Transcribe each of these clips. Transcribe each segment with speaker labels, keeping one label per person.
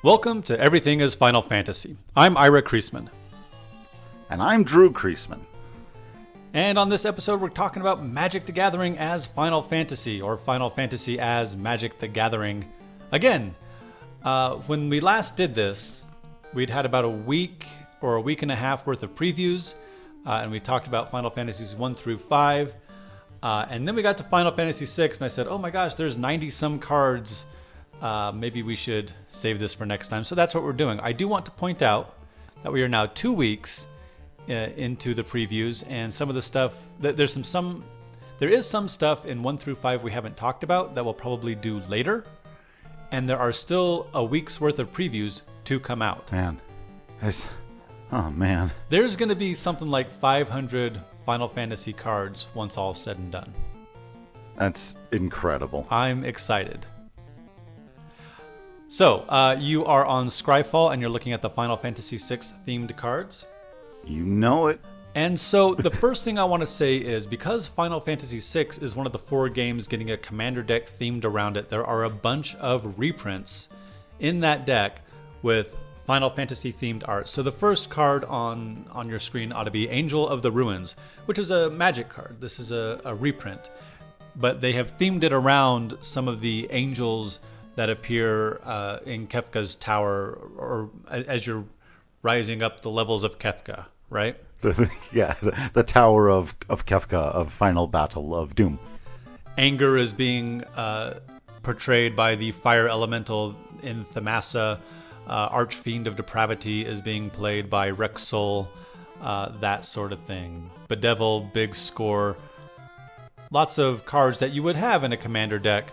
Speaker 1: Welcome to Everything is Final Fantasy. I'm Ira Kriesman.
Speaker 2: And I'm Drew Kriesman.
Speaker 1: And on this episode, we're talking about Magic the Gathering as Final Fantasy, or Final Fantasy as Magic the Gathering. Again, when we last did this, we'd had about a week or a week and a half worth of previews, and we talked about Final Fantasies 1 through 5. And then we got to Final Fantasy 6, and I said, oh my gosh, there's 90-some cards. Maybe we should save this for next time. So that's what we're doing. I do want to point out that we are now 2 weeks into the previews, and some of the stuff, there is some stuff in 1 through 5 we haven't talked about that we'll probably do later. And there are still a week's worth of previews to come out.
Speaker 2: Man.
Speaker 1: There's going to be something like 500 Final Fantasy cards once all said and done.
Speaker 2: That's incredible.
Speaker 1: I'm excited. So, you are on Scryfall and you're looking at the Final Fantasy VI themed cards.
Speaker 2: You know it.
Speaker 1: And so, the first thing I want to say is, because Final Fantasy VI is one of the 4 games getting a commander deck themed around it, there are a bunch of reprints in that deck with Final Fantasy themed art. So the first card on your screen ought to be Angel of the Ruins, which is a Magic card. This is a reprint. But they have themed it around some of the angels that appear in Kefka's tower, or as you're rising up the levels of Kefka, right?
Speaker 2: The Tower of Kefka, of Final Battle of Doom.
Speaker 1: Anger is being portrayed by the fire elemental in Thamasa. Archfiend of Depravity is being played by Rexol, that sort of thing. Bedevil, Big Score. Lots of cards that you would have in a commander deck,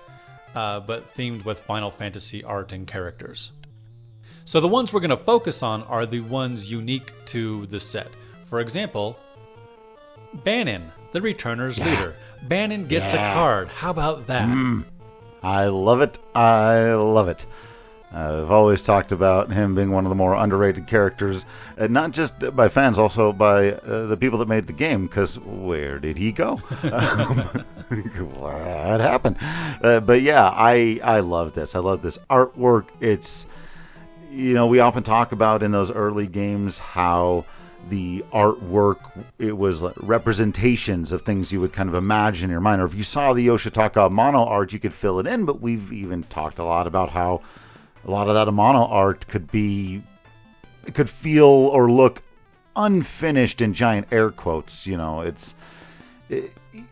Speaker 1: but themed with Final Fantasy art and characters. So the ones we're going to focus on are the ones unique to the set. For example, Banon, the Returner's leader. Banon gets a card. How about that?
Speaker 2: I love it. I've always talked about him being one of the more underrated characters, not just by fans, also by the people that made the game, because where did he go? What happened? But yeah, I love this. I love this artwork. It's, we often talk about in those early games how the artwork, it was like representations of things you would kind of imagine in your mind. Or if you saw the Yoshitaka mono art, you could fill it in. But we've even talked a lot about how a lot of that mono art could feel or look unfinished in giant air quotes.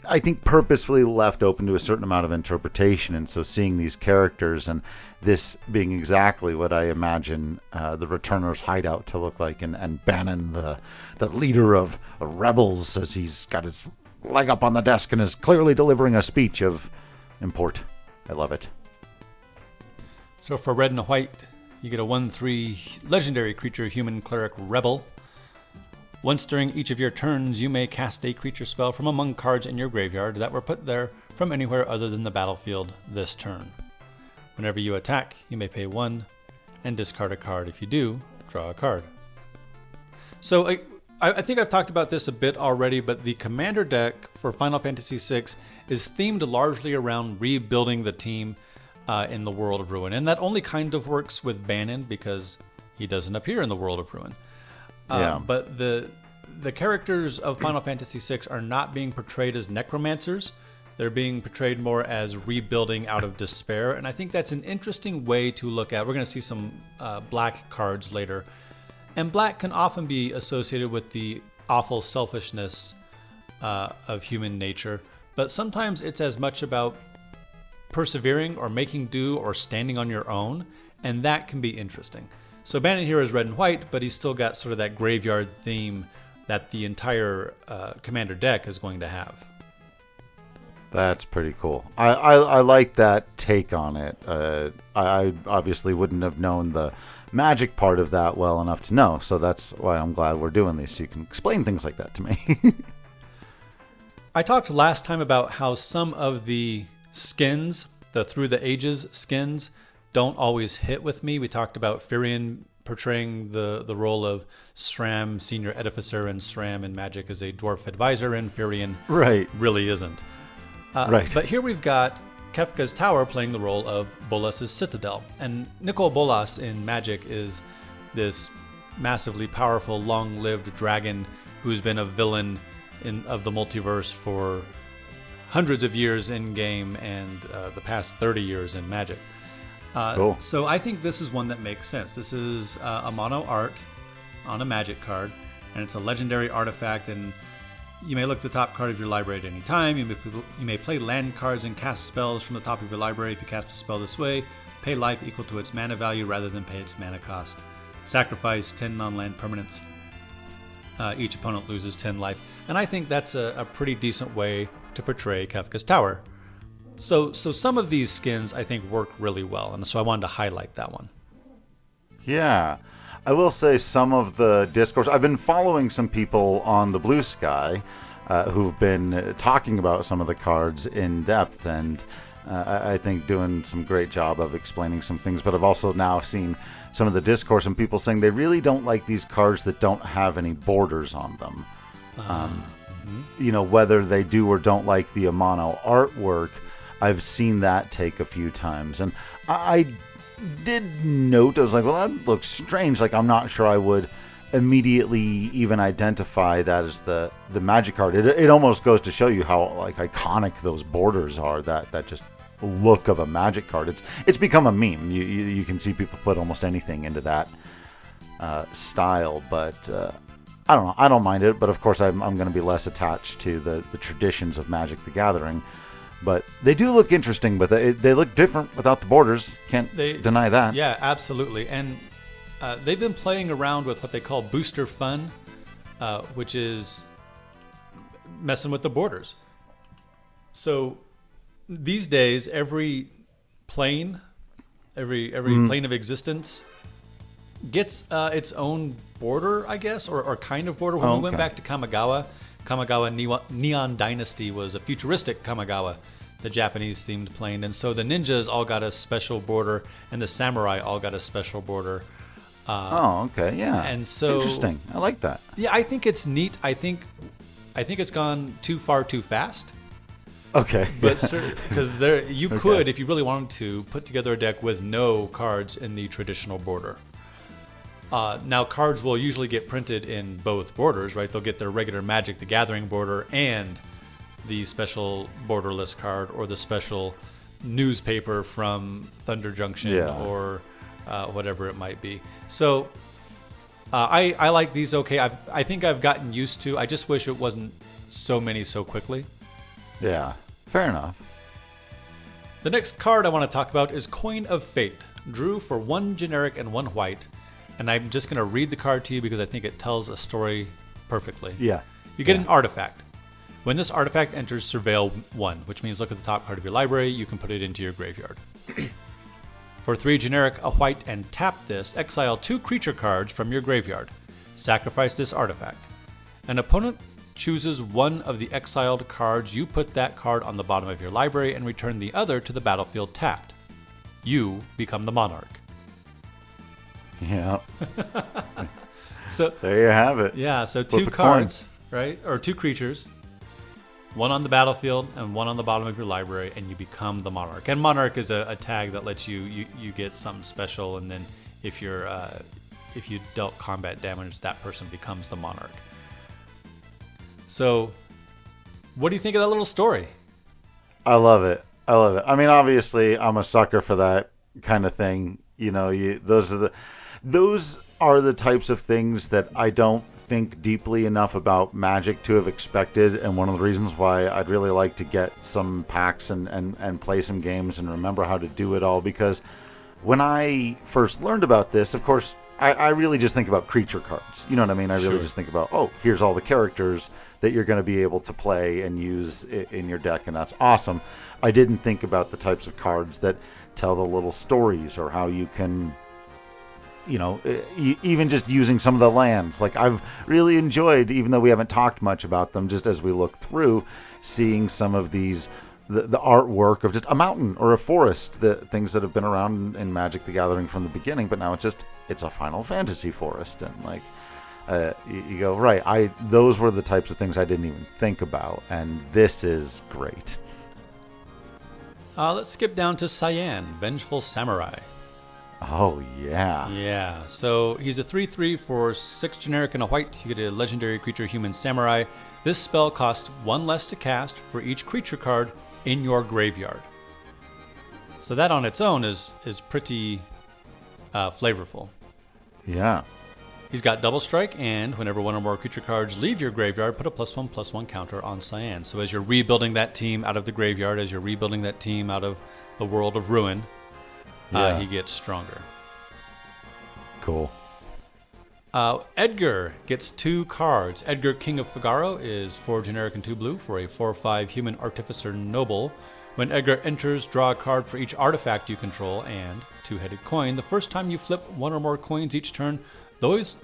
Speaker 2: I think purposefully left open to a certain amount of interpretation. And so seeing these characters and this being exactly what I imagine the Returner's hideout to look like, and Banon, the leader of the rebels, as he's got his leg up on the desk and is clearly delivering a speech of import. I love it.
Speaker 1: So for red and white, you get a 1/3 legendary creature, human cleric rebel. Once during each of your turns, you may cast a creature spell from among cards in your graveyard that were put there from anywhere other than the battlefield this turn. Whenever you attack, you may pay 1 and discard a card. If you do, draw a card. So I think I've talked about this a bit already, but the commander deck for Final Fantasy VI is themed largely around rebuilding the team in the World of Ruin. And that only kind of works with Banon because he doesn't appear in the World of Ruin. But the characters of Final Fantasy VI are not being portrayed as necromancers. They're being portrayed more as rebuilding out of despair. And I think that's an interesting way to look at. We're going to see some black cards later. And black can often be associated with the awful selfishness of human nature. But sometimes it's as much about persevering or making do or standing on your own. And that can be interesting. So Banon here is red and white, but he's still got sort of that graveyard theme that the entire commander deck is going to have.
Speaker 2: That's pretty cool. I like that take on it. I obviously wouldn't have known the Magic part of that well enough to know, so that's why I'm glad we're doing this, so you can explain things like that to me.
Speaker 1: I talked last time about how some of the skins, the Through the Ages skins, don't always hit with me. We talked about Firion portraying the role of SRAM, Senior Edificer, and SRAM in Magic as a Dwarf Advisor, and Firion really isn't.
Speaker 2: Right.
Speaker 1: But here we've got Kefka's Tower playing the role of Bolas's Citadel. And Nicol Bolas in Magic is this massively powerful, long-lived dragon who's been a villain of the multiverse for hundreds of years in game and the past 30 years in Magic.
Speaker 2: Cool.
Speaker 1: So I think this is one that makes sense. This is a mono art on a Magic card, and it's a legendary artifact, and you may look at the top card of your library at any time. You may play land cards and cast spells from the top of your library. If you cast a spell this way, pay life equal to its mana value rather than pay its mana cost. Sacrifice 10 non-land permanents. Each opponent loses 10 life. And I think that's a pretty decent way to portray Kefka's Tower. So some of these skins I think work really well, and so I wanted to highlight that one.
Speaker 2: Yeah. I will say some of the discourse, I've been following some people on the Blue Sky who've been talking about some of the cards in depth, and I think doing some great job of explaining some things. But I've also now seen some of the discourse and people saying they really don't like these cards that don't have any borders on them. You know, whether they do or don't like the Amano artwork, I've seen that take a few times. And I did note, I was like, well, that looks strange. Like, I'm not sure I would immediately even identify that as the Magic card. It almost goes to show you how like iconic those borders are, that just look of a Magic card. It's become a meme. You can see people put almost anything into that style, but I don't know. I don't mind it, but of course I'm going to be less attached to the traditions of Magic the Gathering. But they do look interesting, but they look different without the borders. Can't deny that.
Speaker 1: Yeah, absolutely. And they've been playing around with what they call booster fun, which is messing with the borders. So these days, every plane, every plane of existence gets its own border, I guess, or kind of border. When we went back to Kamigawa Neon Dynasty was a futuristic Kamigawa, the Japanese-themed plane. And so the ninjas all got a special border, and the samurai all got a special border.
Speaker 2: Yeah.
Speaker 1: And so
Speaker 2: interesting. I like that.
Speaker 1: Yeah, I think it's neat. I think it's gone too far too fast.
Speaker 2: Okay.
Speaker 1: But because you could, if you really wanted to, put together a deck with no cards in the traditional border. Now, cards will usually get printed in both borders, right? They'll get their regular Magic the Gathering border and the special borderless card, or the special newspaper from Thunder Junction, or whatever it might be. So I like these okay. I think I've gotten used to. I just wish it wasn't so many so quickly.
Speaker 2: Yeah, fair enough.
Speaker 1: The next card I want to talk about is Coin of Fate. Drew for 1 generic and 1 white. And I'm just going to read the card to you because I think it tells a story perfectly.
Speaker 2: Yeah.
Speaker 1: You get an artifact. When this artifact enters Surveil 1, which means look at the top card of your library, you can put it into your graveyard. For 3 generic, a white, and tap this, exile 2 creature cards from your graveyard. Sacrifice this artifact. An opponent chooses one of the exiled cards. You put that card on the bottom of your library and return the other to the battlefield tapped. You become the monarch.
Speaker 2: Yeah.
Speaker 1: So
Speaker 2: there you have it.
Speaker 1: Yeah, so 2 cards, right? Or 2 creatures. One on the battlefield and one on the bottom of your library, and you become the monarch. And monarch is a tag that lets you get something special, and then if you dealt combat damage, that person becomes the monarch. So, what do you think of that little story?
Speaker 2: I love it. I mean, obviously, I'm a sucker for that kind of thing. You know, those are the types of things that I don't think deeply enough about Magic to have expected, and one of the reasons why I'd really like to get some packs and play some games and remember how to do it all, because when I first learned about this, of course, I really just think about creature cards. You know what I mean? I really just think about, oh, here's all the characters that you're going to be able to play and use in your deck, and that's awesome. I didn't think about the types of cards that tell the little stories, or how you can, you know, even just using some of the lands. Like, I've really enjoyed, even though we haven't talked much about them, just as we look through, seeing some of these, the artwork of just a mountain or a forest, the things that have been around in Magic the Gathering from the beginning, but now it's a Final Fantasy forest. And like, you go, right, those were the types of things I didn't even think about, and this is great.
Speaker 1: Let's skip down to Cyan, Vengeful Samurai.
Speaker 2: Oh, yeah.
Speaker 1: Yeah, so he's a 3/3 for 6 generic and a white. You get a legendary creature, Human Samurai. This spell costs 1 less to cast for each creature card in your graveyard. So that on its own is pretty flavorful.
Speaker 2: Yeah.
Speaker 1: He's got Double Strike, and whenever one or more creature cards leave your graveyard, put a +1/+1 counter on Cyan. So as you're rebuilding that team out of the graveyard, as you're rebuilding that team out of the World of Ruin, he gets stronger.
Speaker 2: Cool.
Speaker 1: Edgar gets 2 cards. Edgar, King of Figaro, is 4 generic and 2 blue for a 4/5 Human Artificer Noble. When Edgar enters, draw a card for each artifact you control and 2-headed coin. The first time you flip 1 or more coins each turn, those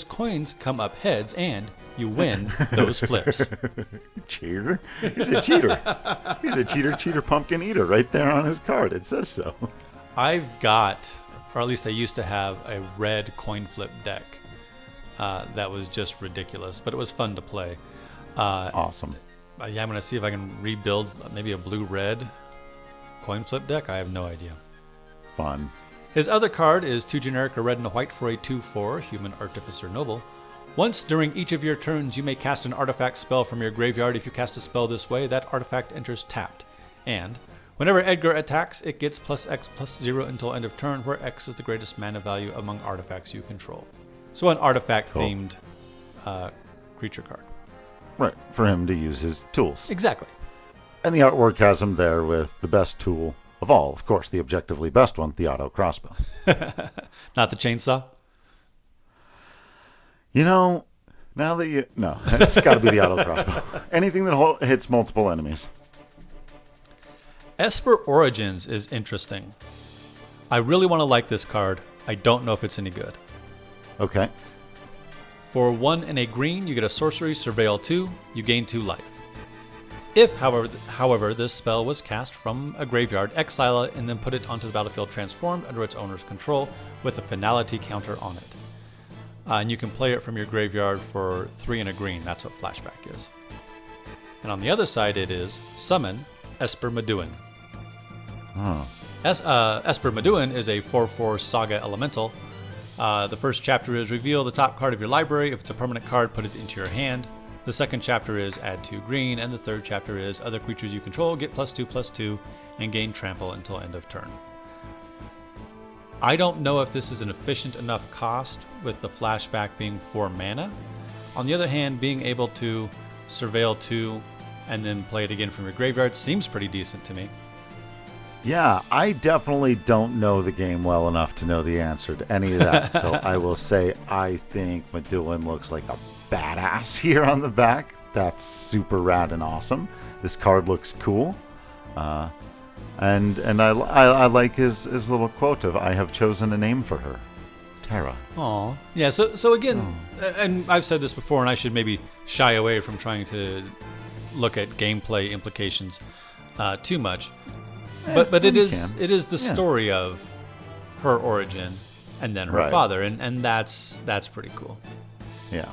Speaker 1: coins come up heads and you win those flips.
Speaker 2: Cheater? He's a cheater. He's a cheater pumpkin eater right there on his card. It says so.
Speaker 1: I've got, or at least I used to have, a red coin flip deck. That was just ridiculous, but it was fun to play.
Speaker 2: Awesome.
Speaker 1: Yeah, I'm going to see if I can rebuild maybe a blue-red coin flip deck. I have no idea.
Speaker 2: Fun.
Speaker 1: His other card is 2 generic, a red and a white for a 2/4 Human Artificer Noble. Once during each of your turns, you may cast an artifact spell from your graveyard. If you cast a spell this way, that artifact enters tapped. And whenever Edgar attacks, it gets +X/+0 until end of turn, where X is the greatest mana value among artifacts you control. So an artifact-themed creature card.
Speaker 2: Right, for him to use his tools.
Speaker 1: Exactly.
Speaker 2: And the artwork has him there with the best tool of all. Of course, the objectively best one, the auto crossbow.
Speaker 1: Not the chainsaw?
Speaker 2: You know, now that you... No, it's got to be the auto crossbow. Anything that hits multiple enemies.
Speaker 1: Esper Origins is interesting. I really want to like this card. I don't know if it's any good.
Speaker 2: Okay.
Speaker 1: For 1 and a green, you get a sorcery, Surveil 2, you gain 2 life. If, however, this spell was cast from a graveyard, exile it and then put it onto the battlefield transformed under its owner's control with a finality counter on it. And you can play it from your graveyard for 3 and a green. That's what flashback is. And on the other side, it is Summon Esper Meduin.
Speaker 2: Oh.
Speaker 1: Esper Meduin is a 4/4 Saga Elemental. The first chapter is reveal the top card of your library. If it's a permanent card, put it into your hand. The second chapter is add 2 green, and the third chapter is other creatures you control get +2/+2 and gain trample until end of turn. I don't know if this is an efficient enough cost with the flashback being 4 mana. On the other hand, being able to Surveil 2 and then play it again from your graveyard seems pretty decent to me.
Speaker 2: Yeah, I definitely don't know the game well enough to know the answer to any of that. So I will say I think Meduin looks like a badass here on the back. That's super rad and awesome. This card looks cool. And I like his little quote of, I have chosen a name for her. Terra.
Speaker 1: Aw. Yeah, so again, and I've said this before, and I should maybe shy away from trying to look at gameplay implications too much. But it is the story of her origin and then her father, and that's pretty cool.
Speaker 2: Yeah.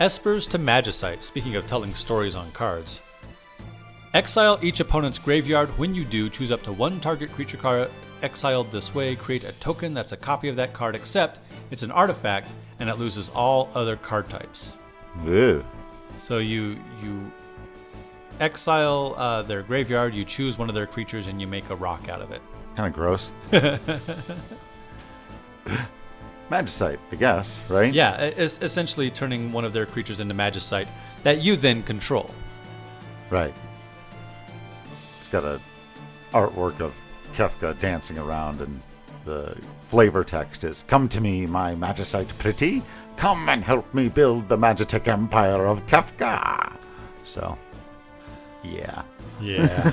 Speaker 1: Espers to Magicite. Speaking of telling stories on cards. Exile each opponent's graveyard. When you do, choose up to 1 target creature card exiled this way. Create a token that's a copy of that card, except it's an artifact and it loses all other card types.
Speaker 2: Ew.
Speaker 1: So you exile their graveyard, you choose one of their creatures, and you make a rock out of it.
Speaker 2: Kind of gross. Magicite, I guess, right?
Speaker 1: Yeah, it's essentially turning one of their creatures into Magicite that you then control.
Speaker 2: Right. It's got a artwork of Kefka dancing around, and the flavor text is, "Come to me, my Magicite pretty. Come and help me build the Magitek empire of Kefka." So, yeah.
Speaker 1: Yeah.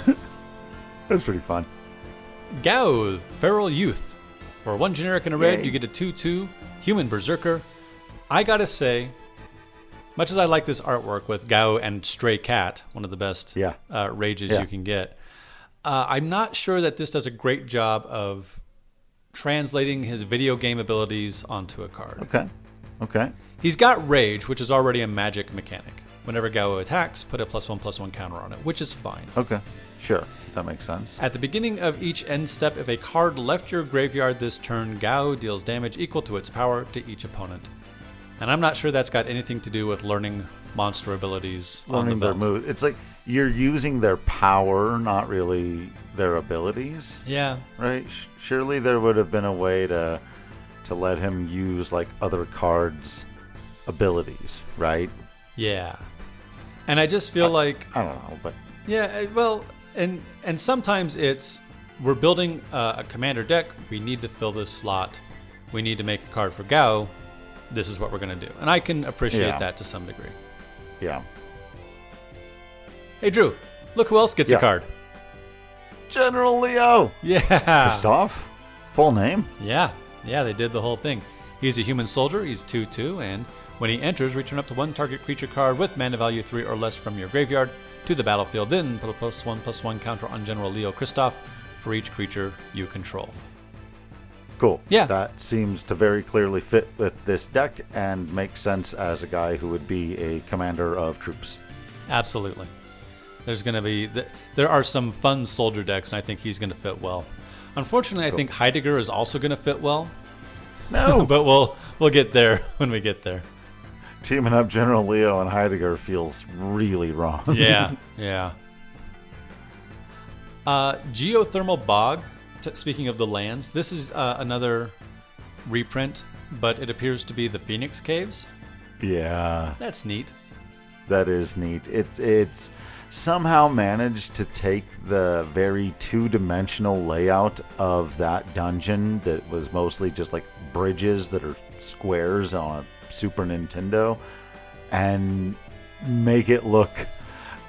Speaker 2: That's pretty fun.
Speaker 1: Gao, Feral Youth. For 1 generic and a red,
Speaker 2: Yay.
Speaker 1: you get a 2/2 Human Berserker. I gotta say, much as I like this artwork with Gao and Stray Cat, one of the best rages you can get, I'm not sure that this does a great job of translating his video game abilities onto a card.
Speaker 2: Okay.
Speaker 1: He's got Rage, which is already a magic mechanic. Whenever Gao attacks, put a +1/+1 counter on it, which is fine.
Speaker 2: Okay. Sure, that makes sense.
Speaker 1: At the beginning of each end step, if a card left your graveyard this turn, Gao deals damage equal to its power to each opponent. And I'm not sure that's got anything to do with learning monster abilities
Speaker 2: Learning
Speaker 1: on the
Speaker 2: their
Speaker 1: belt.
Speaker 2: move. It's like you're using their power, not really their abilities,
Speaker 1: Yeah.
Speaker 2: right? Surely there would have been a way to let him use like other cards' abilities, right?
Speaker 1: Yeah. And I just feel like,
Speaker 2: I don't know, but
Speaker 1: yeah, well, and sometimes it's, we're building a commander deck, we need to fill this slot, we need to make a card for Gao, this is what we're going to do. And I can appreciate that to some degree.
Speaker 2: yeah.
Speaker 1: Hey, Drew, look who else gets a
Speaker 2: Yeah.
Speaker 1: card.
Speaker 2: General Leo.
Speaker 1: Yeah.
Speaker 2: Christoph? Full name?
Speaker 1: Yeah, they did the whole thing. He's a human soldier, he's 2/2, and when he enters, return up to one target creature card with mana value 3 or less from your graveyard to the battlefield, then put a +1/+1 counter on General Leo Christoph for each creature you control.
Speaker 2: Cool.
Speaker 1: Yeah.
Speaker 2: That seems to very clearly fit with this deck and makes sense as a guy who would be a commander of troops.
Speaker 1: Absolutely. There's going to be there are some fun soldier decks, and I think he's going to fit well. Unfortunately, I think Heidegger is also going to fit well,
Speaker 2: No,
Speaker 1: but we'll get there when we get there.
Speaker 2: teaming up General Leo and Heidegger feels really wrong.
Speaker 1: Yeah. Geothermal Bog. Speaking of the lands, this is another reprint, but it appears to be the Phoenix Caves.
Speaker 2: Yeah,
Speaker 1: That's neat.
Speaker 2: that is neat. It's somehow managed to take the very two-dimensional layout of that dungeon that was mostly just like bridges that are squares on a Super Nintendo and make it look,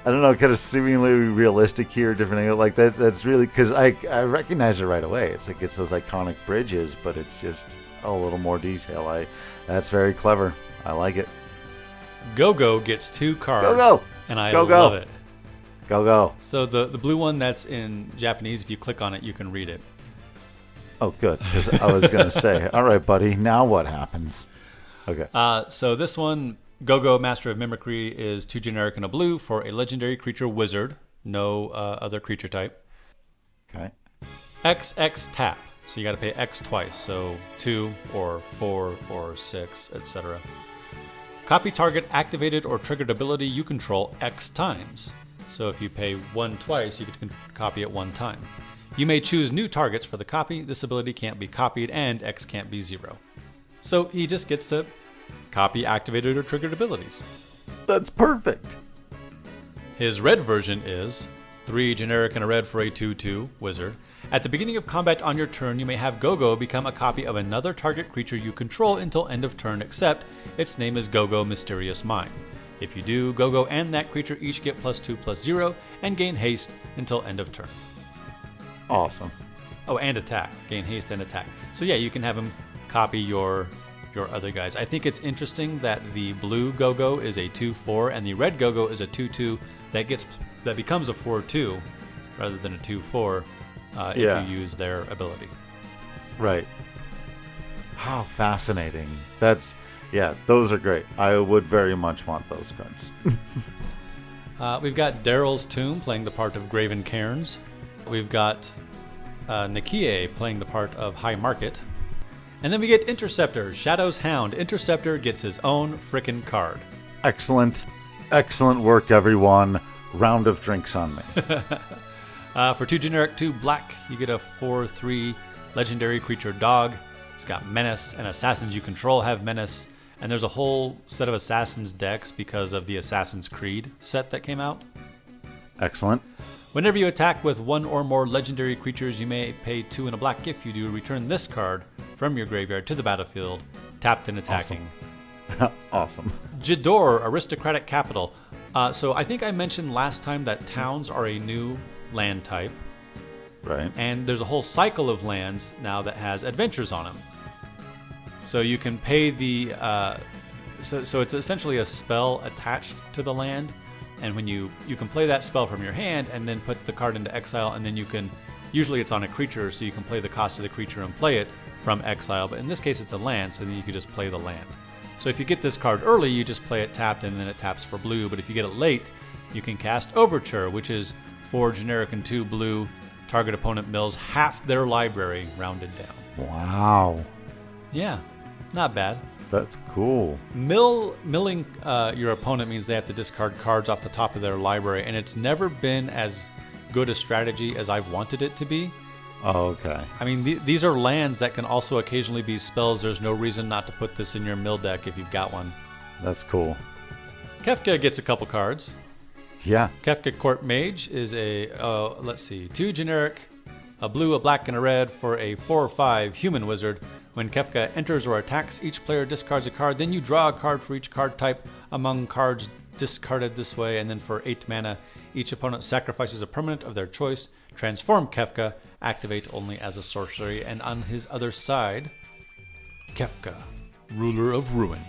Speaker 2: I don't know, kind of seemingly realistic here, different angle. Like that's really, because I recognize it right away. It's like it's those iconic bridges, but it's just a little more detail. That's very clever. I like it.
Speaker 1: Go-Go gets 2 cards.
Speaker 2: Go-Go!
Speaker 1: And I
Speaker 2: Go-Go!
Speaker 1: love it.
Speaker 2: Go.
Speaker 1: So the blue one that's in Japanese, if you click on it, you can read it.
Speaker 2: Oh, good. Because I was going to say, all right, buddy, now what happens? Okay.
Speaker 1: So this one, Go-Go Master of Mimicry, is 2 generic and a blue for a legendary creature wizard. No other creature type.
Speaker 2: Okay.
Speaker 1: XX tap. So you got to pay X twice. So 2 or 4 or 6, etc. Copy target activated or triggered ability you control X times. So if you pay 1 twice, you can copy it 1 time. You may choose new targets for the copy. This ability can't be copied, and X can't be 0. So he just gets to copy activated or triggered abilities.
Speaker 2: That's perfect.
Speaker 1: His red version is 3 generic and a red for a 2/2 wizard. At the beginning of combat on your turn, you may have Go-Go become a copy of another target creature you control until end of turn, except its name is Go-Go Mysterious Mine. If you do, Go-Go and that creature each get +2/+0 and gain haste until end of turn.
Speaker 2: Awesome.
Speaker 1: Oh, and attack. Gain haste and attack. So yeah, you can have him copy your other guys. I think it's interesting that the blue Go-Go is a 2/4 and the red Go-Go is a 2/2 that becomes a 4/2 rather than a 2/4 if you use their ability.
Speaker 2: Right. How fascinating. Those are great. I would very much want those cards.
Speaker 1: We've got Daryl's Tomb playing the part of Graven Cairns. We've got Nikie playing the part of High Market. And then we get Interceptor, Shadow's Hound. Interceptor gets his own frickin' card.
Speaker 2: Excellent work, everyone. Round of drinks on me.
Speaker 1: For 2 generic, 2 black, you get a 4/3 legendary creature dog. It's got Menace, and assassins you control have Menace. And there's a whole set of Assassin's decks because of the Assassin's Creed set that came out.
Speaker 2: Excellent.
Speaker 1: Whenever you attack with 1 or more legendary creatures, you may pay 2 and a black. If you do, return this card from your graveyard to the battlefield, tapped and attacking.
Speaker 2: Awesome.
Speaker 1: Jador, Aristocratic Capital. So I think I mentioned last time that towns are a new land type.
Speaker 2: Right.
Speaker 1: And there's a whole cycle of lands now that has adventures on them. So you can pay the... So it's essentially a spell attached to the land. And when you can play that spell from your hand and then put the card into exile, and then you can... Usually it's on a creature, so you can play the cost of the creature and play it from exile. But in this case, it's a land, so then you can just play the land. So if you get this card early, you just play it tapped, and then it taps for blue. But if you get it late, you can cast Overture, which is 4 generic and 2 blue. Target opponent mills half their library, rounded down.
Speaker 2: Wow.
Speaker 1: Yeah, not bad.
Speaker 2: That's cool.
Speaker 1: Milling your opponent means they have to discard cards off the top of their library, and it's never been as good a strategy as I've wanted it to be.
Speaker 2: Oh, okay.
Speaker 1: I mean, these are lands that can also occasionally be spells. There's no reason not to put this in your mill deck if you've got one.
Speaker 2: That's cool.
Speaker 1: Kefka gets a couple cards.
Speaker 2: Yeah.
Speaker 1: Kefka Court Mage is a, 2 generic, a blue, a black, and a red for a 4/5 human wizard. When Kefka enters or attacks, each player discards a card. Then you draw a card for each card type among cards discarded this way. And then for 8 mana, each opponent sacrifices a permanent of their choice. Transform Kefka, activate only as a sorcery. And on his other side, Kefka, Ruler of Ruin.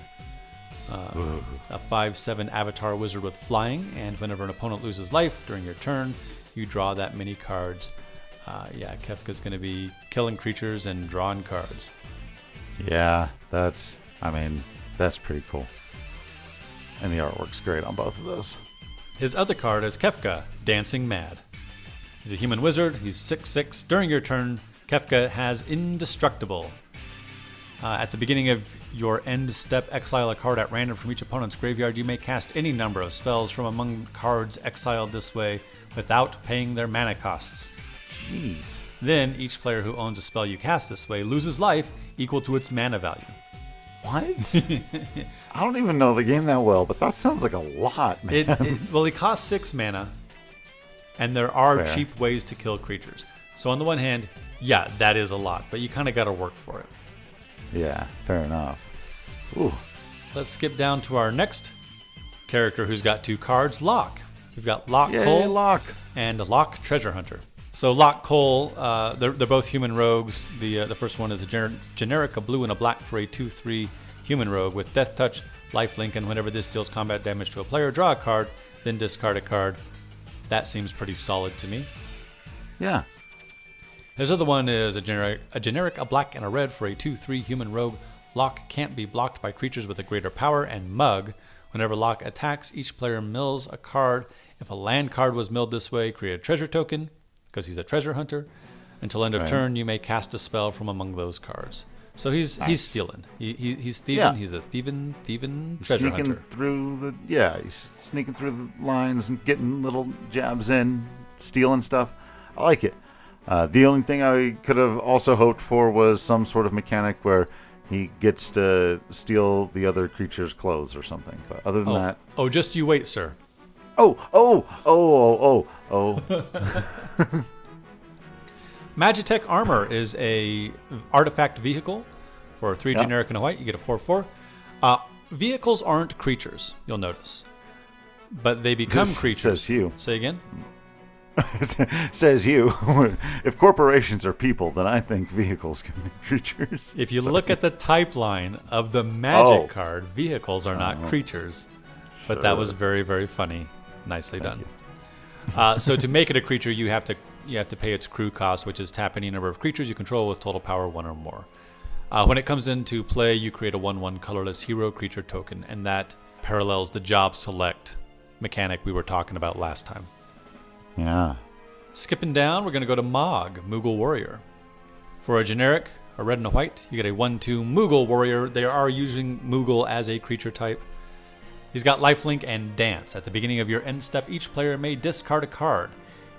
Speaker 1: A 5/7 avatar wizard with flying, and whenever an opponent loses life during your turn, you draw that many cards. Kefka's going to be killing creatures and drawing cards.
Speaker 2: Yeah, that's pretty cool. And the artwork's great on both of those.
Speaker 1: His other card is Kefka, Dancing Mad. He's a human wizard. He's 6/6. During your turn, Kefka has Indestructible. At the beginning of your end step, exile a card at random from each opponent's graveyard. You may cast any number of spells from among cards exiled this way without paying their mana costs.
Speaker 2: Jeez.
Speaker 1: Then, each player who owns a spell you cast this way loses life equal to its mana value.
Speaker 2: What? I don't even know the game that well, but that sounds like a lot, man.
Speaker 1: Well, it costs 6 mana, and there are
Speaker 2: Fair.
Speaker 1: cheap ways to kill creatures. So on the one hand, yeah, that is a lot, but you kind of got to work for it.
Speaker 2: Yeah, fair enough. Ooh.
Speaker 1: Let's skip down to our next character who's got 2 cards, Locke. We've got Locke
Speaker 2: Yay,
Speaker 1: Cole
Speaker 2: Locke.
Speaker 1: and Locke Treasure Hunter. So Locke Cole, they're both human rogues. The first one is a generic, a blue and a black for a 2/3 human rogue with Death Touch, Lifelink, and whenever this deals combat damage to a player, draw a card, then discard a card. That seems pretty solid to me.
Speaker 2: Yeah.
Speaker 1: His other one is a generic, a black and a red for a 2/3 human rogue. Locke can't be blocked by creatures with a greater power, and Mug. Whenever Locke attacks, each player mills a card. If a land card was milled this way, create a treasure token, because he's a treasure hunter. Until end of turn, you may cast a spell from among those cards. So he's stealing. He's thieving.
Speaker 2: Yeah.
Speaker 1: He's a thieving treasure hunter.
Speaker 2: He's sneaking through the lines and getting little jabs in, stealing stuff. I like it. The only thing I could have also hoped for was some sort of mechanic where he gets to steal the other creature's clothes or something. But other than that...
Speaker 1: Oh, just you wait, sir.
Speaker 2: Oh.
Speaker 1: Magitech Armor is a artifact vehicle for 3 generic and a white. You get a 4/4. Vehicles aren't creatures, you'll notice. But they become creatures.
Speaker 2: Says you.
Speaker 1: Say again?
Speaker 2: Says you. If corporations are people, then I think vehicles can be creatures.
Speaker 1: If you look at the type line of the magic card, vehicles are not creatures. But that was very, very funny. Nicely done. So to make it a creature, you have to pay its crew cost, which is tap any number of creatures you control with total power 1 or more. When it comes into play, you create a 1/1 colorless hero creature token, and that parallels the job select mechanic we were talking about last time.
Speaker 2: Yeah.
Speaker 1: Skipping down, we're going to go to Mog, Moogle Warrior. For a generic, a red and a white, you get a 1/2 Moogle Warrior. They are using Moogle as a creature type. He's got Lifelink and Dance. At the beginning of your end step, each player may discard a card.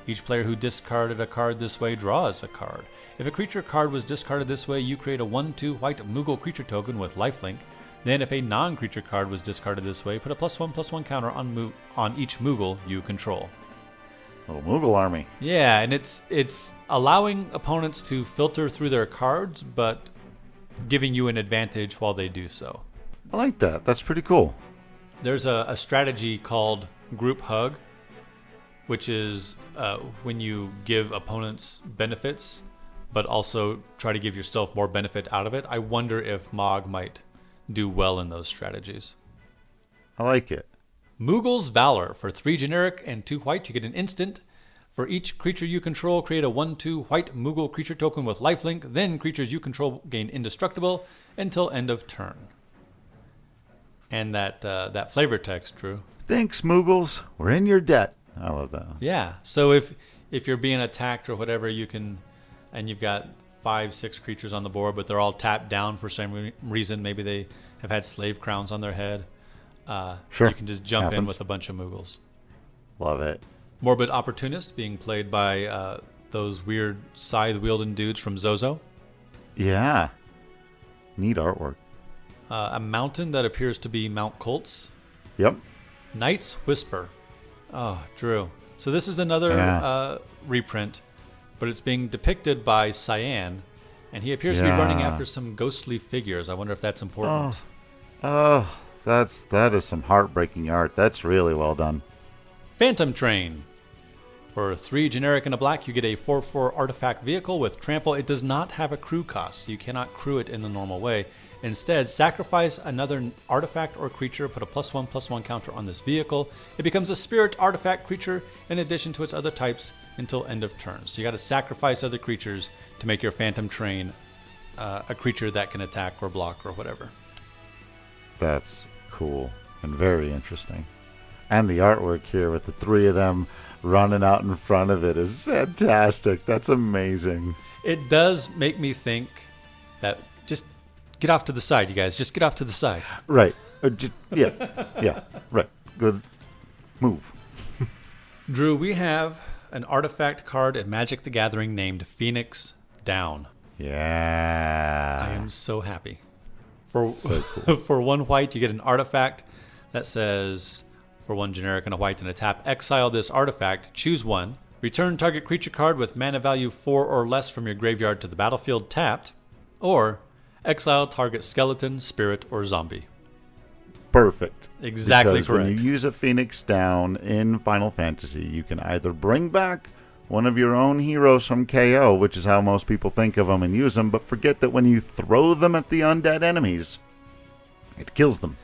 Speaker 1: Each player who discarded a card this way draws a card. If a creature card was discarded this way, you create a 1/2 white Moogle creature token with Lifelink. Then if a non-creature card was discarded this way, put a +1/+1 counter on each Moogle you control.
Speaker 2: Little Moogle army.
Speaker 1: Yeah, and it's allowing opponents to filter through their cards, but giving you an advantage while they do so.
Speaker 2: I like that. That's pretty cool.
Speaker 1: There's a strategy called Group Hug, which is when you give opponents benefits, but also try to give yourself more benefit out of it. I wonder if Mog might do well in those strategies.
Speaker 2: I like it.
Speaker 1: Moogle's Valor. For 3 generic and 2 white, you get an instant. For each creature you control, create a 1/2 white Moogle creature token with Lifelink. Then creatures you control gain Indestructible until end of turn. And that flavor text, Drew.
Speaker 2: Thanks, Moogles. We're in your debt. I love that.
Speaker 1: Yeah. So if you're being attacked or whatever, you can, and you've got 5-6 creatures on the board, but they're all tapped down for some reason. Maybe they have had slave crowns on their head.
Speaker 2: Sure.
Speaker 1: You can just jump in
Speaker 2: Happens.
Speaker 1: with a bunch of Moogles.
Speaker 2: Love it.
Speaker 1: Morbid Opportunist being played by those weird scythe-wielding dudes from Zozo.
Speaker 2: Yeah. Neat artwork.
Speaker 1: A mountain that appears to be Mount Colts.
Speaker 2: Yep.
Speaker 1: Knight's Whisper. Oh, Drew. So this is another reprint, but it's being depicted by Cyan, and he appears to be running after some ghostly figures. I wonder if that's important.
Speaker 2: Oh, that is some heartbreaking art. That's really well done.
Speaker 1: Phantom Train. For 3 generic and a black, you get a 4/4 artifact vehicle with trample. It does not have a crew cost, so you cannot crew it in the normal way. Instead, sacrifice another artifact or creature, put a +1/+1 counter on this vehicle. It becomes a spirit artifact creature in addition to its other types until end of turn. So you got to sacrifice other creatures to make your Phantom Train a creature that can attack or block or whatever.
Speaker 2: That's cool and very interesting. And the artwork here with the 3 of them running out in front of it is fantastic. That's amazing.
Speaker 1: It does make me think that just get off to the side, you guys. Just get off to the side.
Speaker 2: Right. Yeah. Right. Good. Move.
Speaker 1: Drew, we have an artifact card in Magic the Gathering named Phoenix Down.
Speaker 2: Yeah.
Speaker 1: I am so happy. For
Speaker 2: So cool.
Speaker 1: for 1 white, you get an artifact that says, for 1 generic and a white and a tap, exile this artifact, choose 1, return target creature card with mana value 4 or less from your graveyard to the battlefield tapped, or exile target skeleton, spirit, or zombie.
Speaker 2: Perfect.
Speaker 1: Exactly
Speaker 2: because
Speaker 1: correct.
Speaker 2: When you use a Phoenix Down in Final Fantasy, you can either bring back one of your own heroes from KO, which is how most people think of them and use them, but forget that when you throw them at the undead enemies, it kills them.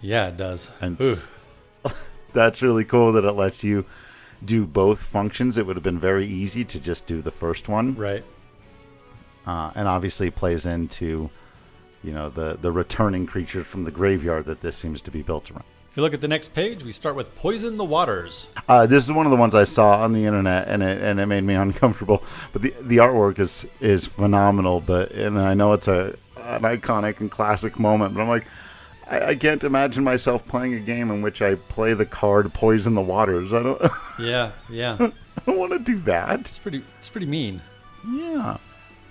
Speaker 1: Yeah, it does.
Speaker 2: And
Speaker 1: Ooh.
Speaker 2: that's really cool that it lets you do both functions. It would have been very easy to just do the first one.
Speaker 1: Right.
Speaker 2: And obviously plays into, the returning creatures from the graveyard that this seems to be built around.
Speaker 1: If you look at the next page, we start with Poison the Waters.
Speaker 2: This is one of the ones I saw on the internet, and it made me uncomfortable. But the artwork is phenomenal. And I know it's an iconic and classic moment, but I'm like, I can't imagine myself playing a game in which I play the card Poison the Waters. I don't.
Speaker 1: Yeah.
Speaker 2: I don't want to do that.
Speaker 1: It's pretty mean.
Speaker 2: Yeah.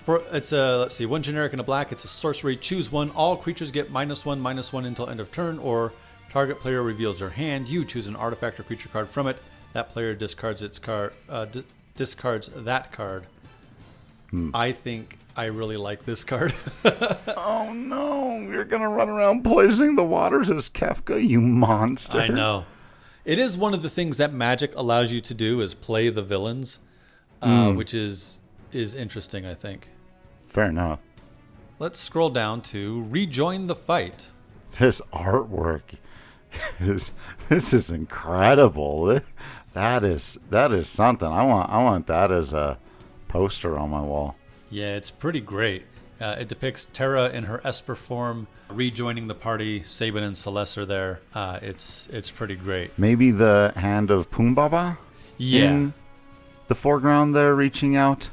Speaker 1: It's a, let's see, 1 generic and a black. It's a sorcery. Choose 1. All creatures get -1/-1 until end of turn, or target player reveals their hand. You choose an artifact or creature card from it. That player discards its card. Discards that card. I think I really like this card.
Speaker 2: Oh no! You're gonna run around poisoning the waters as Kefka, you monster!
Speaker 1: I know. It is one of the things that Magic allows you to do is play the villains, which is interesting, I think.
Speaker 2: Fair enough.
Speaker 1: Let's scroll down to Rejoin the Fight.
Speaker 2: This artwork this is incredible. That is something. I want that as a poster on my wall.
Speaker 1: Yeah, it's pretty great. It depicts Terra in her Esper form, rejoining the party. Sabin and Celeste are there. It's pretty great.
Speaker 2: Maybe the hand of Pumbaba in the foreground there reaching out.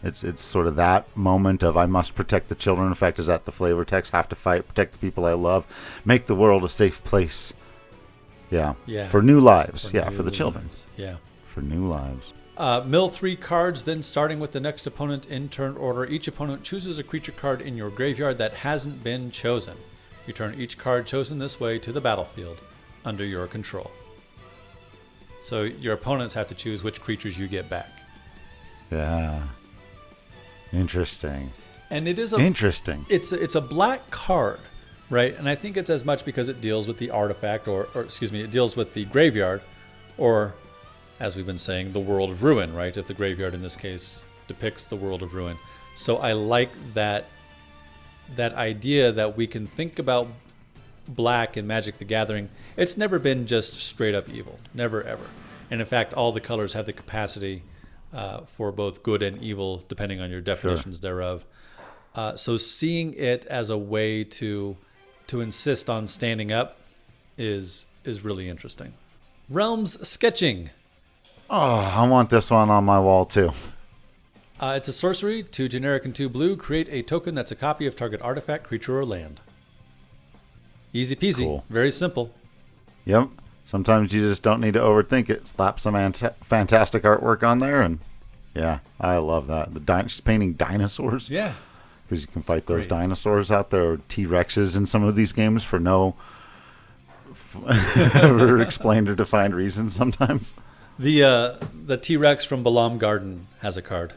Speaker 2: It's sort of that moment of I must protect the children. In fact, is that the flavor text? Have to fight, protect the people I love, make the world a safe place. Yeah. For new lives. For the children.
Speaker 1: Yeah.
Speaker 2: For new lives.
Speaker 1: Mill 3 cards, then starting with the next opponent in turn order. Each opponent chooses a creature card in your graveyard that hasn't been chosen. Return each card chosen this way to the battlefield under your control. So your opponents have to choose which creatures you get back.
Speaker 2: Yeah. Interesting.
Speaker 1: And it is
Speaker 2: interesting.
Speaker 1: It's a black card, right? And I think it's as much because it deals with the artifact, or excuse me, it deals with the graveyard, or as we've been saying, the World of Ruin, right? If the graveyard in this case depicts the World of Ruin. So I like that idea that we can think about black in Magic the Gathering. It's never been just straight up evil. Never, ever. And in fact, all the colors have the capacity for both good and evil, depending on your definitions thereof. So seeing it as a way to insist on standing up is really interesting. Realms Sketching.
Speaker 2: Oh, I want this one on my wall too.
Speaker 1: It's a sorcery, 2 generic and 2 blue. Create a token that's a copy of target artifact, creature, or land. Easy peasy.
Speaker 2: Cool.
Speaker 1: Very simple.
Speaker 2: Yep. Sometimes you just don't need to overthink it. Slap some fantastic artwork on there, and yeah, I love that. She's painting dinosaurs.
Speaker 1: Yeah.
Speaker 2: Because you can fight those dinosaurs out there, or T-Rexes in some of these games for no ever explained or defined reason sometimes.
Speaker 1: The T-Rex from Balam Garden has a card,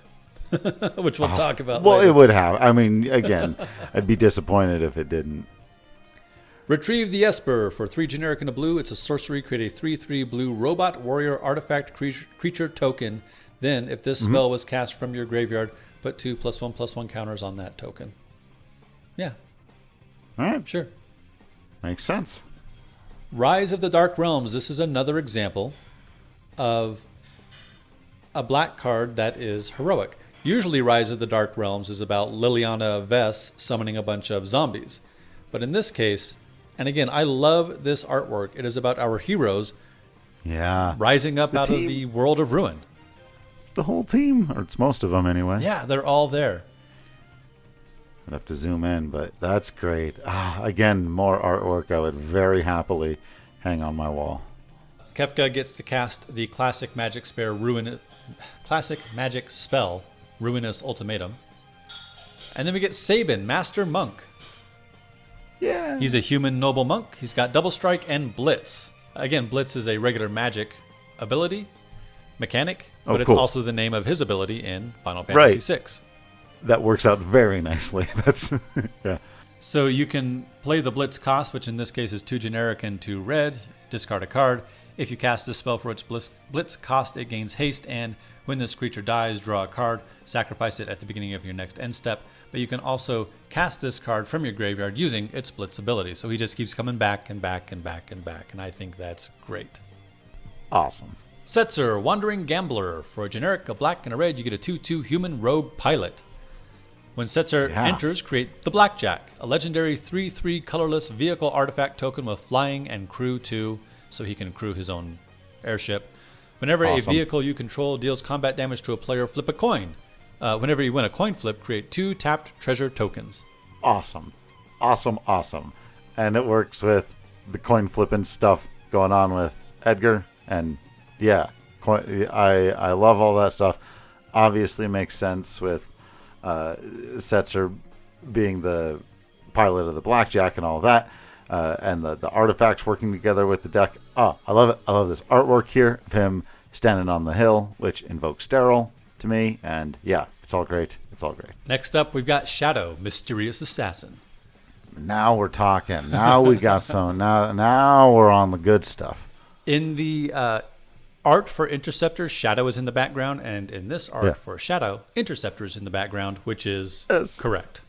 Speaker 1: which we'll talk about
Speaker 2: Well,
Speaker 1: later.
Speaker 2: it would have. I mean, again, I'd be disappointed if it didn't.
Speaker 1: Retrieve the Esper for 3 generic and a blue. It's a sorcery. Create a 3/3 blue robot warrior artifact creature token. Then, if this spell was cast from your graveyard, put 2 +1/+1 counters on that token. Yeah,
Speaker 2: All right.
Speaker 1: sure.
Speaker 2: Makes sense.
Speaker 1: Rise of the Dark Realms. This is another example of a black card that is heroic. Usually Rise of the Dark Realms is about Liliana Vess summoning a bunch of zombies. But in this case, and again, I love this artwork. It is about our heroes
Speaker 2: Yeah.
Speaker 1: rising up out of
Speaker 2: team.
Speaker 1: the world of ruin.
Speaker 2: The whole team, or it's most of them anyway.
Speaker 1: Yeah, they're all there.
Speaker 2: I'd have to zoom in, but that's great. Again, more artwork I would very happily hang on my wall.
Speaker 1: Kefka gets to cast the classic magic spell, Ruinous Ultimatum. And then we get Sabin, Master Monk.
Speaker 2: Yeah.
Speaker 1: He's a human noble monk. He's got Double Strike and Blitz. Again, Blitz is a regular magic mechanic, but it's
Speaker 2: cool.
Speaker 1: also the name of his ability in Final Fantasy VI.
Speaker 2: That works out very nicely. That's yeah.
Speaker 1: So you can play the Blitz cost, which in this case is 2 generic and 2 red, discard a card. If you cast this spell for its Blitz cost, it gains haste, and when this creature dies, draw a card, sacrifice it at the beginning of your next end step. But you can also cast this card from your graveyard using its Blitz ability. So he just keeps coming back and back and back and back, and I think that's great.
Speaker 2: Awesome.
Speaker 1: Setzer, Wandering Gambler. For a generic, a black, and a red, you get a 2/2 human rogue pilot. When Setzer enters, create the Blackjack, a legendary 3/3 colorless vehicle artifact token with flying and crew 2, so he can crew his own airship. Whenever a vehicle you control deals combat damage to a player, flip a coin. Whenever you win a coin flip, create 2 tapped treasure tokens.
Speaker 2: Awesome. And it works with the coin flipping stuff going on with Edgar. And yeah, I love all that stuff. Obviously makes sense with Setzer being the pilot of the Blackjack and all that. And the artifacts working together with the deck. Oh, I love it. I love this artwork here of him standing on the hill, which invokes Daryl to me. And yeah, it's all great.
Speaker 1: Next up, we've got Shadow, Mysterious Assassin.
Speaker 2: Now we're talking. Now we got some. Now we're on the good stuff.
Speaker 1: In the art for Interceptor, Shadow is in the background, and in this art for Shadow, Interceptor is in the background, which is correct.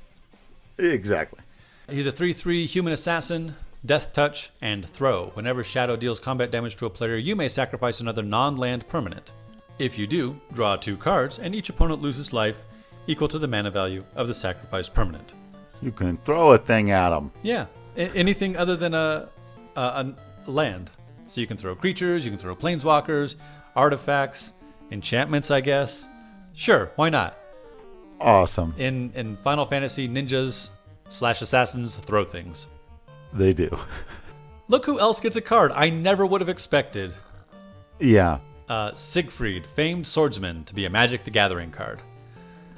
Speaker 2: Exactly.
Speaker 1: He's a 3/3 human assassin, death touch, and throw. Whenever Shadow deals combat damage to a player, you may sacrifice another non-land permanent. If you do, draw 2 cards, and each opponent loses life equal to the mana value of the sacrificed permanent.
Speaker 2: You can throw a thing at him.
Speaker 1: Yeah, anything other than a land. So you can throw creatures, you can throw planeswalkers, artifacts, enchantments, I guess. Sure, why not?
Speaker 2: Awesome.
Speaker 1: In Final Fantasy, ninjas/assassins throw things.
Speaker 2: They do.
Speaker 1: Look who else gets a card I never would have expected.
Speaker 2: Yeah.
Speaker 1: Siegfried, famed swordsman, to be a Magic the Gathering card.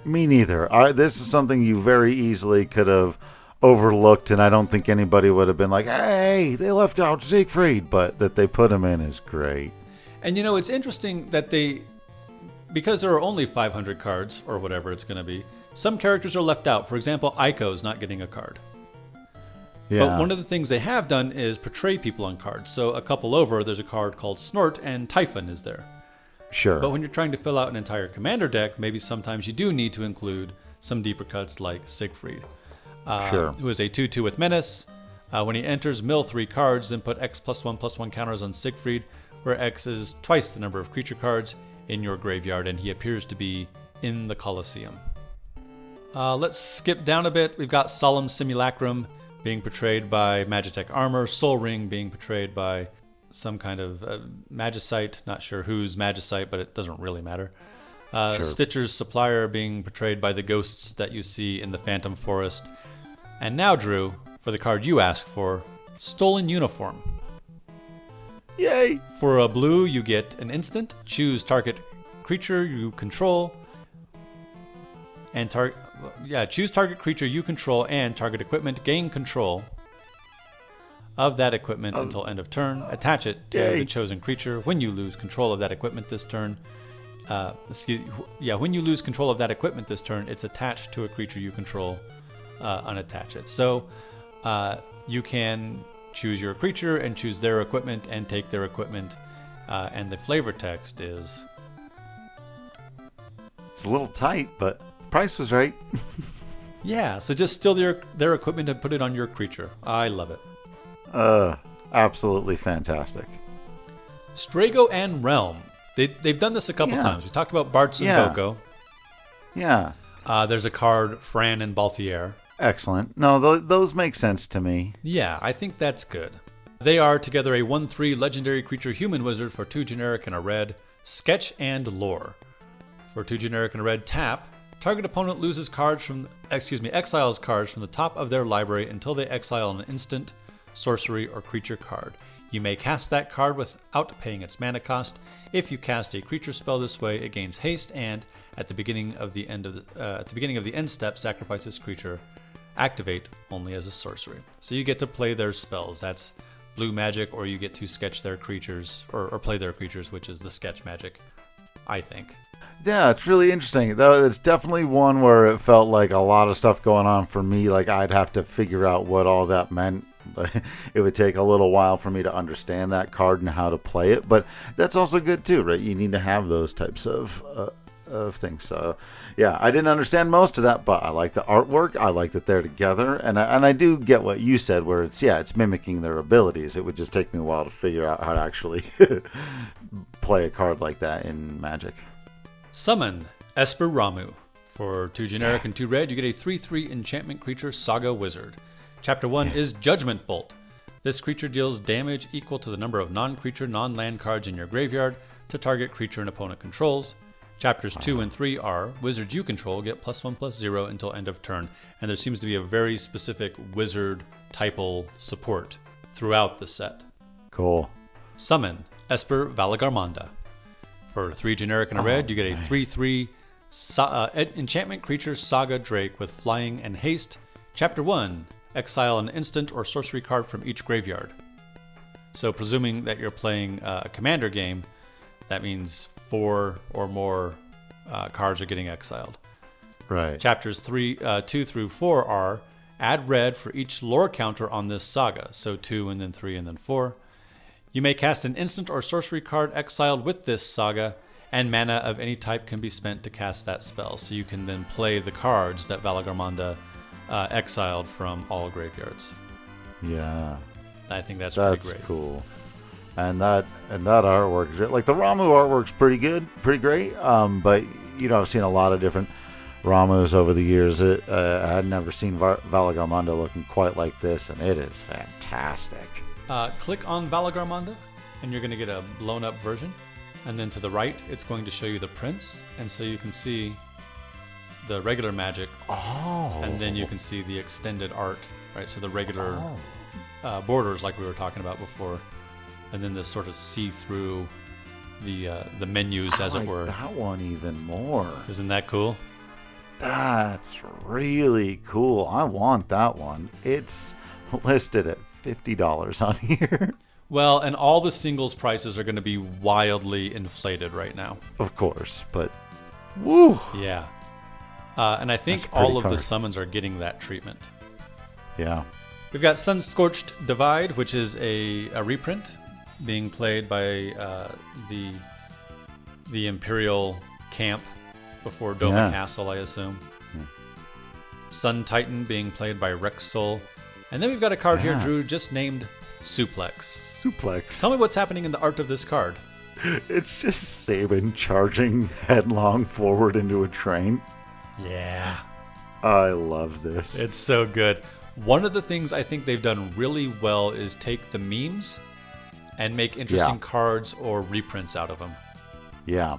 Speaker 2: Me neither. This is something you very easily could have overlooked, and I don't think anybody would have been like, hey, they left out Siegfried, but that they put him in is great.
Speaker 1: And you know, it's interesting that because there are only 500 cards, or whatever it's going to be, some characters are left out. For example, Aiko's not getting a card.
Speaker 2: Yeah.
Speaker 1: But one of the things they have done is portray people on cards. So a couple over, there's a card called Snort, and Typhon is there.
Speaker 2: Sure.
Speaker 1: But when you're trying to fill out an entire commander deck, maybe sometimes you do need to include some deeper cuts like Siegfried.
Speaker 2: Sure.
Speaker 1: Who is a 2/2 with Menace. When he enters, mill 3 cards, then put X +1/+1 counters on Siegfried, where X is twice the number of creature cards in your graveyard, and he appears to be in the Colosseum. Let's skip down a bit. We've got Solemn Simulacrum being portrayed by Magitech Armor, Sol Ring being portrayed by some kind of magicite. Not sure who's magicite, but it doesn't really matter.
Speaker 2: Sure.
Speaker 1: Stitcher's supplier being portrayed by the ghosts that you see in the Phantom Forest. And now, Drew, for the card you asked for, Stolen Uniform.
Speaker 2: Yay!
Speaker 1: For a blue, you get an instant. Choose target creature you control. And choose target creature you control and target equipment. Gain control of that equipment until end of turn. Attach it to the chosen creature. When you lose control of that equipment this turn, when you lose control of that equipment this turn, it's attached to a creature you control. Unattach it. So you can choose your creature and choose their equipment and take their equipment. And the flavor text is...
Speaker 2: It's a little tight, but the price was right.
Speaker 1: Yeah, so just steal their equipment and put it on your creature. I love it.
Speaker 2: Absolutely fantastic.
Speaker 1: Strago and Realm. They've done this a couple times. We talked about Bartz and Boko.
Speaker 2: Yeah.
Speaker 1: There's a card, Fran and Balthier.
Speaker 2: Excellent. No, those make sense to me.
Speaker 1: Yeah, I think that's good. They are together a 1/3 legendary creature human wizard for 2 generic and a red. Sketch and Lore. For 2 generic and a red, tap. Target opponent exiles cards from the top of their library until they exile an instant, sorcery, or creature card. You may cast that card without paying its mana cost. If you cast a creature spell this way, it gains haste, and at the beginning of the end step, sacrifice this creature. Activate only as a sorcery. So you get to play their spells. That's blue magic, or you get to sketch their creatures or play their creatures, which is the sketch magic, I think.
Speaker 2: Yeah, it's really interesting. Though it's definitely one where it felt like a lot of stuff going on for me. Like I'd have to figure out what all that meant. It would take a little while for me to understand that card and how to play it. But that's also good too, right? You need to have those types of things. So yeah, I didn't understand most of that, but I like the artwork. I like that they're together, and I do get what you said, where it's mimicking their abilities. It would just take me a while to figure out how to actually play a card like that in Magic.
Speaker 1: Summon Esper Ramuh. For 2 generic and 2 red, you get a 3/3 enchantment creature, Saga Wizard. Chapter 1 is Judgment Bolt. This creature deals damage equal to the number of non-creature, non-land cards in your graveyard to target creature an opponent controls. Chapters 2 and 3 are Wizards you control get +1/+0 until end of turn, and there seems to be a very specific wizard typal support throughout the set.
Speaker 2: Cool.
Speaker 1: Summon Esper Valagarmanda. For 3 generic and a red, you get a 3/3 enchantment creature, Saga Drake, with flying and haste. Chapter 1, exile an instant or sorcery card from each graveyard. So presuming that you're playing a commander game, that means 4 or more cards are getting exiled.
Speaker 2: Right.
Speaker 1: Chapters 2 through 4 are add red for each lore counter on this saga. So 2 and then 3 and then 4. You may cast an instant or sorcery card exiled with this saga, and mana of any type can be spent to cast that spell. So you can then play the cards that Valagarmanda exiled from all graveyards.
Speaker 2: Yeah.
Speaker 1: I think that's pretty great.
Speaker 2: That's cool. And that artwork is like the Ramuh artwork's pretty good, pretty great. But I've seen a lot of different Ramuhs over the years. I had never seen Valagarmanda looking quite like this, and it is fantastic.
Speaker 1: Click on Valagarmanda, and you're going to get a blown up version. And then to the right, it's going to show you the prints, and so you can see the regular magic.
Speaker 2: Oh.
Speaker 1: And then you can see the extended art, right? So the regular borders, like we were talking about before, and then this sort of see-through the menus, as it were.
Speaker 2: That one even more.
Speaker 1: Isn't that cool?
Speaker 2: That's really cool. I want that one. It's listed at $50 on here.
Speaker 1: Well, and all the singles prices are going to be wildly inflated right now.
Speaker 2: Of course, but woo.
Speaker 1: Yeah. And I think all of the summons are getting that treatment.
Speaker 2: Yeah.
Speaker 1: We've got Sun-Scorched Divide, which is a reprint being played by the Imperial camp before Doma Castle, I assume. Yeah. Sun Titan being played by Rex Soul. And then we've got a card here, Drew, just named Suplex. Tell me what's happening in the art of this card.
Speaker 2: It's just Sabin charging headlong forward into a train.
Speaker 1: Yeah.
Speaker 2: I love this.
Speaker 1: It's so good. One of the things I think they've done really well is take the memes and make interesting cards or reprints out of them.
Speaker 2: Yeah.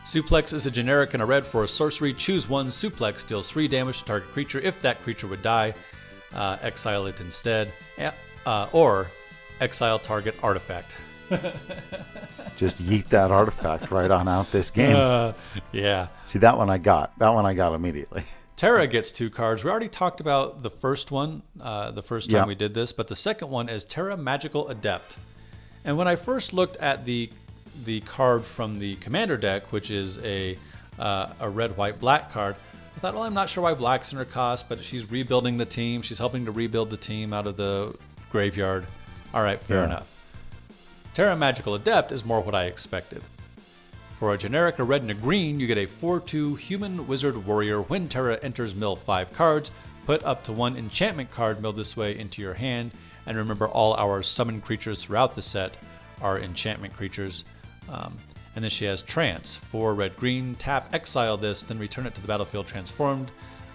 Speaker 1: Suplex is a generic and a red for a sorcery. Choose one. Suplex deals 3 damage to target creature. If that creature would die, exile it instead. Or exile target artifact.
Speaker 2: Just yeet that artifact right on out this game.
Speaker 1: Yeah.
Speaker 2: See, that one I got. That one I got immediately.
Speaker 1: Terra gets 2 cards. We already talked about the first one, the first time we did this, but the second one is Terra Magical Adept. And when I first looked at the card from the Commander deck, which is a red, white, black card, I thought, well, I'm not sure why black's in her cost, but she's rebuilding the team. She's helping to rebuild the team out of the graveyard. All right, fair enough. Terra Magical Adept is more what I expected. For a generic, a red and a green, you get a 4/2 Human Wizard Warrior. When Terra enters, mill 5 cards. Put up to 1 enchantment card milled this way into your hand. And remember, all our summoned creatures throughout the set are enchantment creatures. And then she has Trance. 4 red green, tap, exile this, then return it to the battlefield transformed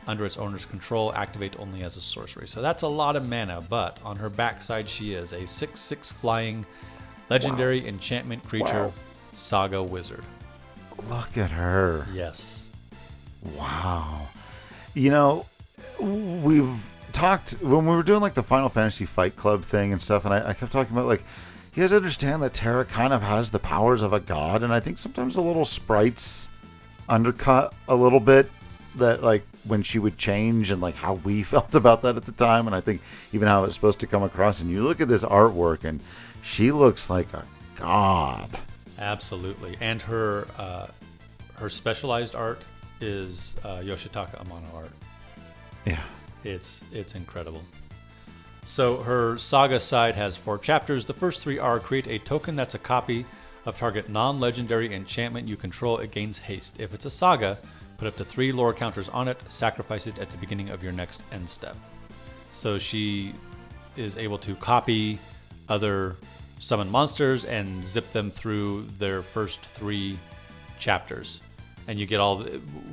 Speaker 1: under its owner's control. Activate only as a sorcery. So that's a lot of mana, but on her backside she is a 6/6 flying legendary enchantment creature, Saga Wizard.
Speaker 2: Look at her.
Speaker 1: Yes.
Speaker 2: Wow. You know, we've talked when we were doing like the Final Fantasy Fight Club thing and stuff, and I kept talking about like, you guys understand that Terra kind of has the powers of a god, and I think sometimes the little sprites undercut a little bit that like when she would change and like how we felt about that at the time, and I think even how it's supposed to come across. And you look at this artwork and she looks like a god.
Speaker 1: Absolutely. And her specialized art is Yoshitaka Amano art.
Speaker 2: Yeah.
Speaker 1: It's incredible. So her saga side has 4 chapters. The first 3 are: create a token that's a copy of target non-legendary enchantment you control. It gains haste. If it's a saga, put up to 3 lore counters on it. Sacrifice it at the beginning of your next end step. So she is able to copy other summon monsters and zip them through their first 3 chapters. And you get all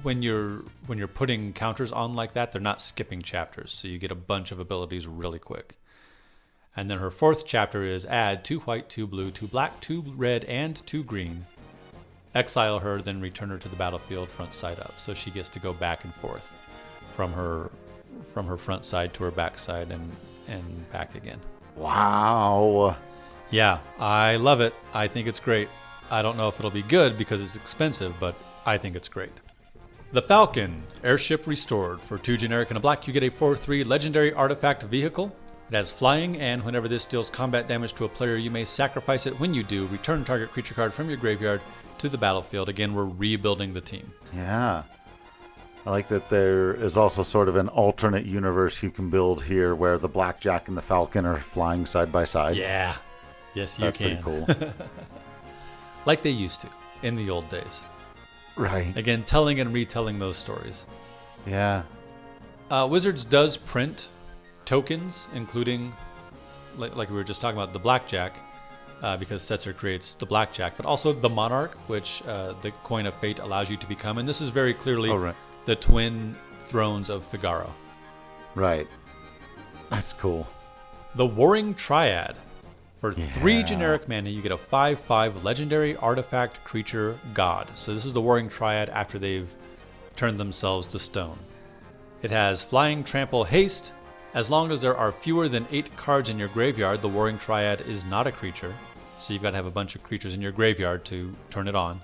Speaker 1: when you're putting counters on like that, they're not skipping chapters, so you get a bunch of abilities really quick. And then her 4th chapter is add 2 white, 2 blue, 2 black, 2 red, and 2 green. Exile her, then return her to the battlefield front side up. So she gets to go back and forth from her front side to her back side and back again.
Speaker 2: Wow.
Speaker 1: Yeah, I love it. I think it's great. I don't know if it'll be good because it's expensive, but I think it's great. The Falcon, airship restored. For 2 generic and a black, you get a 4/3 legendary artifact vehicle. It has flying, and whenever this deals combat damage to a player, you may sacrifice it. When you do, return target creature card from your graveyard to the battlefield. Again, we're rebuilding the team.
Speaker 2: Yeah. I like that there is also sort of an alternate universe you can build here where the Blackjack and the Falcon are flying side by side.
Speaker 1: Yeah. Yes, you
Speaker 2: That's
Speaker 1: can.
Speaker 2: pretty cool.
Speaker 1: Like they used to in the old days.
Speaker 2: Right.
Speaker 1: Again, telling and retelling those stories.
Speaker 2: Yeah.
Speaker 1: Wizards does print tokens, including, like we were just talking about, the Blackjack, because Setzer creates the Blackjack, but also the Monarch, which the Coin of Fate allows you to become. And this is very clearly the twin thrones of Figaro.
Speaker 2: Right. That's cool.
Speaker 1: The Warring Triad. For 3 generic mana, you get a 5/5 legendary artifact creature god. So this is the Warring Triad after they've turned themselves to stone. It has flying, trample, haste. As long as there are fewer than 8 cards in your graveyard, the Warring Triad is not a creature. So you've got to have a bunch of creatures in your graveyard to turn it on.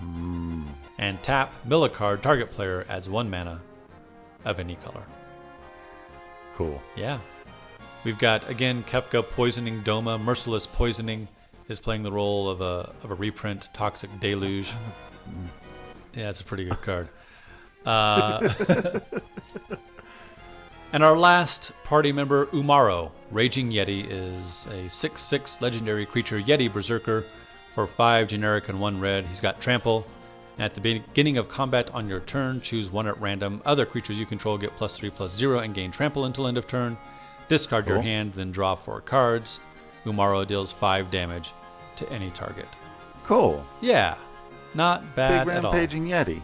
Speaker 1: And tap, mill a card, target player adds 1 mana of any color.
Speaker 2: Cool.
Speaker 1: Yeah. We've got, again, Kefka poisoning Doma. Merciless Poisoning is playing the role of a reprint, Toxic Deluge. Yeah, it's a pretty good card. And our last party member, Umaro. Raging Yeti is a 6/6 legendary creature, Yeti Berserker. For 5 generic and 1 red. He's got Trample. And at the beginning of combat on your turn, choose 1 at random. Other creatures you control get +3/+0 and gain Trample until end of turn. Discard your hand, then draw 4 cards. Umaro deals 5 damage to any target.
Speaker 2: Cool.
Speaker 1: Yeah, not bad
Speaker 2: Big
Speaker 1: at all.
Speaker 2: Rampaging Yeti.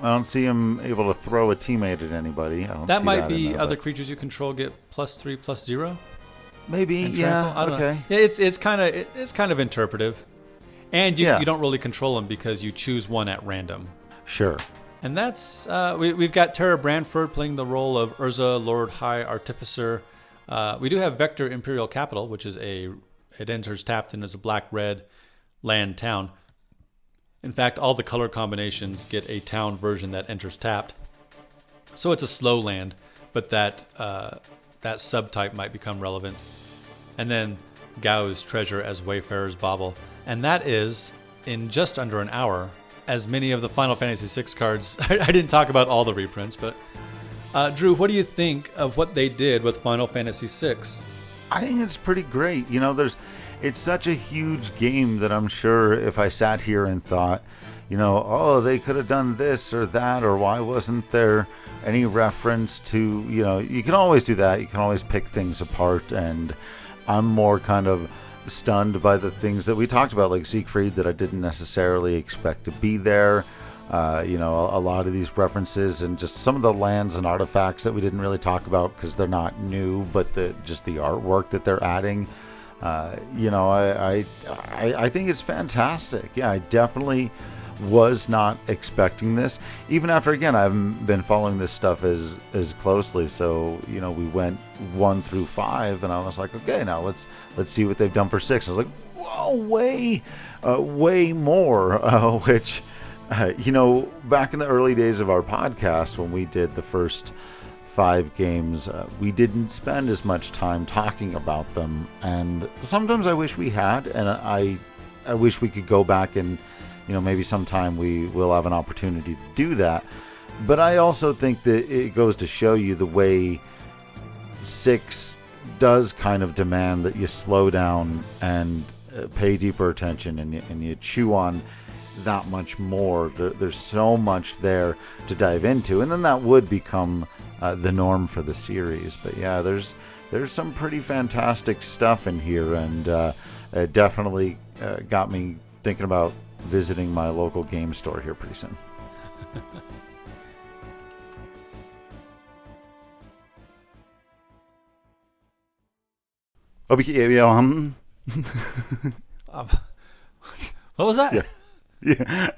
Speaker 2: I don't see him able to throw a teammate at anybody. I don't
Speaker 1: That
Speaker 2: see
Speaker 1: might
Speaker 2: that
Speaker 1: be
Speaker 2: in there,
Speaker 1: other
Speaker 2: but-
Speaker 1: creatures you control get +3/+0.
Speaker 2: Maybe,
Speaker 1: and
Speaker 2: yeah,
Speaker 1: trample. I don't know.
Speaker 2: okay.
Speaker 1: Yeah, it's kind of interpretive, and you don't really control them because you choose one at random.
Speaker 2: Sure.
Speaker 1: And that's we've got Tara Branford playing the role of Urza, Lord High Artificer. We do have Vector Imperial Capital, which is it enters tapped and is a black-red land town. In fact, all the color combinations get a town version that enters tapped. So it's a slow land, but that subtype might become relevant. And then Gao's Treasure as Wayfarer's Bauble. And that is, in just under an hour, as many of the Final Fantasy VI cards. I didn't talk about all the reprints, but Drew, what do you think of what they did with Final Fantasy VI?
Speaker 2: I think it's pretty great. It's such a huge game that I'm sure if I sat here and thought, they could have done this or that, or why wasn't there any reference to, you can always do that. You can always pick things apart, and I'm more kind of stunned by the things that we talked about, like Siegfried, that I didn't necessarily expect to be there. A lot of these references and just some of the lands and artifacts that we didn't really talk about because they're not new, but just the artwork that they're adding. I think it's fantastic. Yeah, I definitely was not expecting this. Even after, again, I haven't been following this stuff as closely. So, we went 1 through 5, and I was like, okay, now let's see what they've done for 6. I was like, whoa, way more, which, back in the early days of our podcast, when we did the first 5 games, we didn't spend as much time talking about them, and sometimes I wish we had, and I wish we could go back and maybe sometime we will have an opportunity to do that. But I also think that it goes to show you the way 6 does kind of demand that you slow down and pay deeper attention, and you chew on that much more. There's so much there to dive into, and then that would become the norm for the series. But yeah, there's some pretty fantastic stuff in here, and it definitely got me thinking about visiting my local game store here pretty soon.
Speaker 1: What was that?
Speaker 2: Yeah,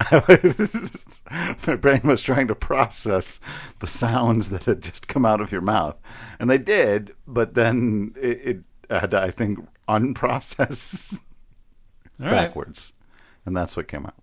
Speaker 2: my brain was trying to process the sounds that had just come out of your mouth, and they did, but then it had to, I think, unprocess backwards, and that's what came out.